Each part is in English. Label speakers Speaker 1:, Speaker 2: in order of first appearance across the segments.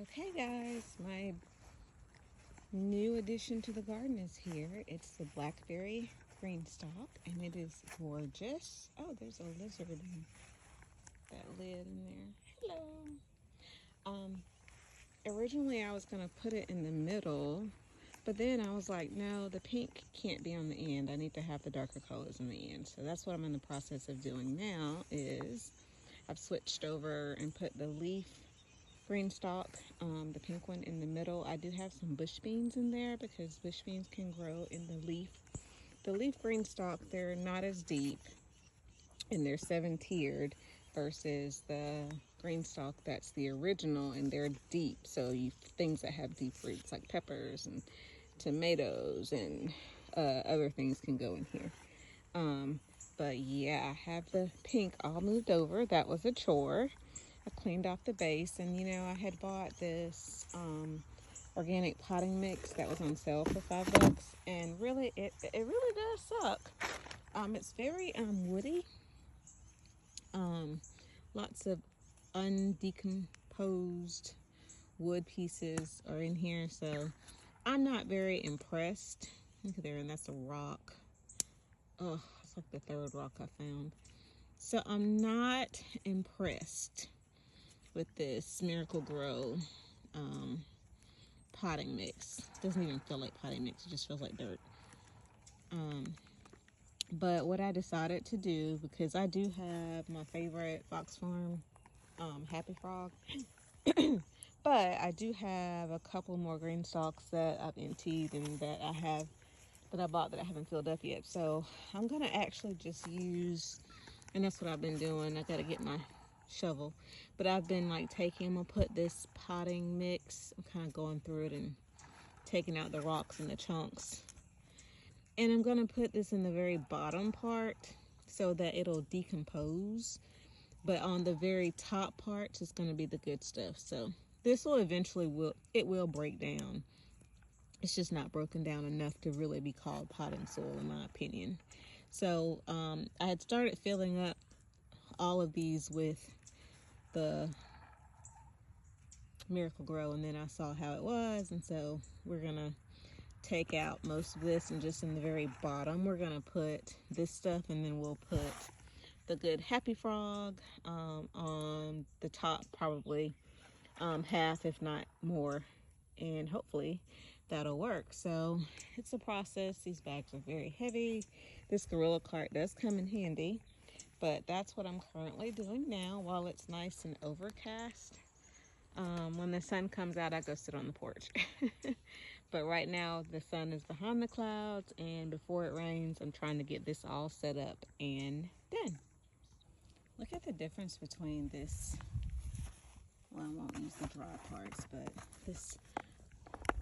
Speaker 1: Okay guys, my new addition to the garden is here. It's the BlackBerry Greenstalk and it is gorgeous. Oh, there's a lizard in that lid in there. Hello. Um, Originally I was gonna put it in the middle, but then I was like, no, the pink can't be on the end. I need to have the darker colors on the end. So that's what I'm in the process of doing now is I've switched over and put the leaf green stalk, the pink one in the middle. I do have some bush beans in there because bush beans can grow in the leaf. The leaf green stalk, they're not as deep and they're 7-tiered versus the green stalk that's the original and they're deep. So you things that have deep roots like peppers and tomatoes and other things can go in here. Um, but yeah, I have the pink all moved over. That was a chore. I cleaned off the base, and I had bought this organic potting mix that was on sale for $5, and really, it really does suck. It's very woody. Um, Lots of undecomposed wood pieces are in here, so I'm not very impressed. Look at there, and that's a rock. Oh, it's like the third rock I found. So I'm not impressed with this Miracle Grow um, potting mix. Doesn't even feel like potting mix, it just feels like dirt. But what I decided to do, because I do have my favorite Fox Farm Happy Frog, but I do have a couple more green stalks that I've emptied and that I bought that I haven't filled up yet. So I'm gonna actually just use, and that's what I've been doing. I gotta get my shovel, but I've been like I'm gonna put this potting mix, I'm kind of going through it and taking out the rocks and the chunks, and I'm gonna put this in the very bottom part so that it'll decompose, but on the very top parts it's gonna be the good stuff. So this will eventually will break down. It's just not broken down enough to really be called potting soil in my opinion. So I had started filling up all of these with the Miracle Grow, and then I saw how it was, and so we're gonna take out most of this, and just in the very bottom we're gonna put this stuff, and then we'll put the good Happy Frog on the top, probably half if not more, and hopefully that'll work. So it's a process. These bags are very heavy. This Gorilla cart does come in handy, but that's what I'm currently doing now while it's nice and overcast. When the sun comes out, I go sit on the porch. But right now, the sun is behind the clouds, and before it rains, I'm trying to get this all set up and done. Look at the difference between this, well, I won't use the dry parts, but this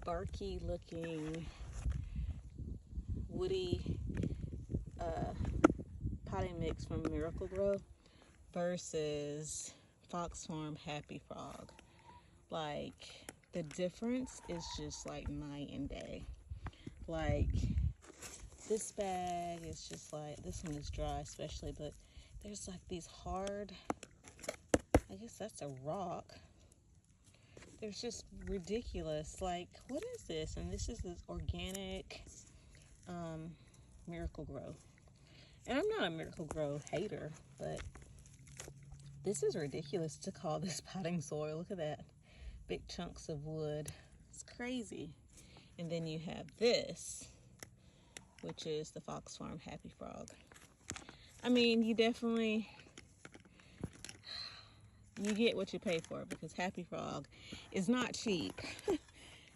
Speaker 1: barky looking, woody potting mix from Miracle Grow versus Fox Farm Happy Frog. Like, the difference is just like night and day. Like, this bag is just like, this one is dry especially, but there's like these hard, I guess that's a rock. There's just ridiculous. Like, what is this? And this is this organic Miracle Grow. And I'm not a Miracle Grow hater, but this is ridiculous to call this potting soil. Look at that. Big chunks of wood. It's crazy. And then you have this, which is the Fox Farm Happy Frog. I mean, you get what you pay for, because Happy Frog is not cheap.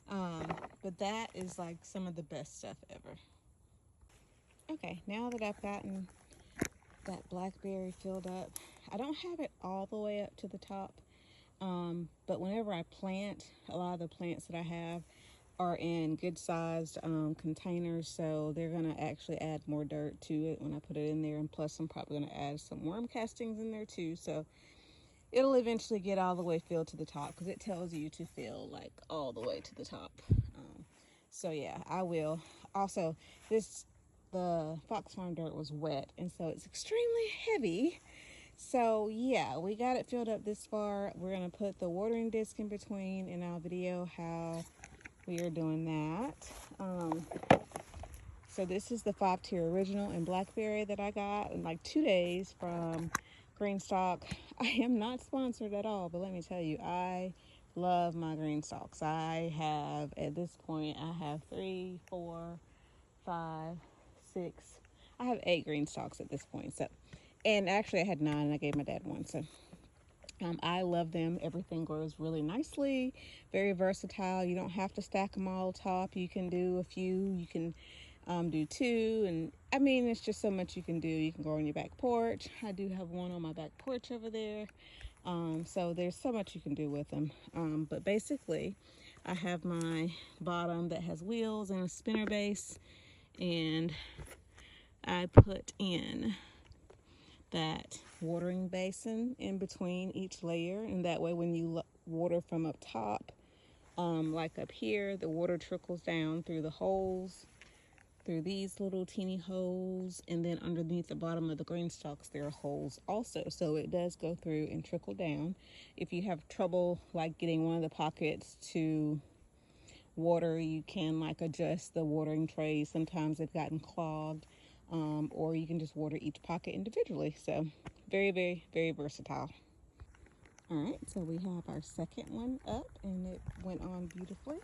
Speaker 1: But that is like some of the best stuff ever. Okay, now that I've gotten that blackberry filled up, I don't have it all the way up to the top. But whenever I plant, a lot of the plants that I have are in good sized containers, so they're gonna actually add more dirt to it when I put it in there, and plus I'm probably gonna add some worm castings in there too, so it'll eventually get all the way filled to the top, because it tells you to fill like all the way to the top. So yeah, I will. Also, the Fox Farm dirt was wet, and so it's extremely heavy. So yeah, we got it filled up this far. We're gonna put the watering disc in between, and I'll video how we are doing that. So this is the 5-tier original in BlackBerry that I got in like 2 days from Greenstalk. I am not sponsored at all, but let me tell you, I love my Greenstalks. I have, at this point, I have 3, 4, 5, 6. I have 8 Greenstalks at this point. So, and actually I had 9 and I gave my dad one. So I love them. Everything grows really nicely, very versatile. You don't have to stack them all top. You can do a few. You can do 2. And I mean, it's just so much you can do. You can grow on your back porch. I do have one on my back porch over there. So there's so much you can do with them. But basically, I have my bottom that has wheels and a spinner base. And I put in that watering basin in between each layer, and that way when you water from up top, like up here, the water trickles down through the holes, through these little teeny holes, and then underneath the bottom of the green stalks there are holes also, so it does go through and trickle down. If you have trouble like getting one of the pockets to water, you can like adjust the watering trays. Sometimes they've gotten clogged, or you can just water each pocket individually. So very, very, very versatile. All right, so we have our second one up and it went on beautifully.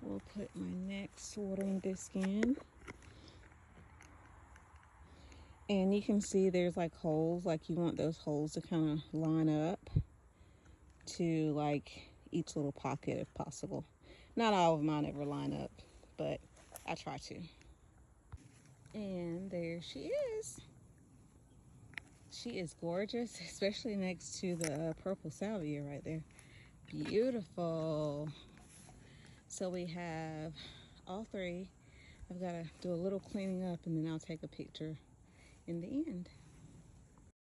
Speaker 1: We'll put my next watering disc in. And you can see there's like holes, like you want those holes to kind of line up to like each little pocket if possible. Not all of mine ever line up, but I try to. And there she is. She is gorgeous, especially next to the purple salvia right there. Beautiful. So we have all 3. I've got to do a little cleaning up and then I'll take a picture in the end.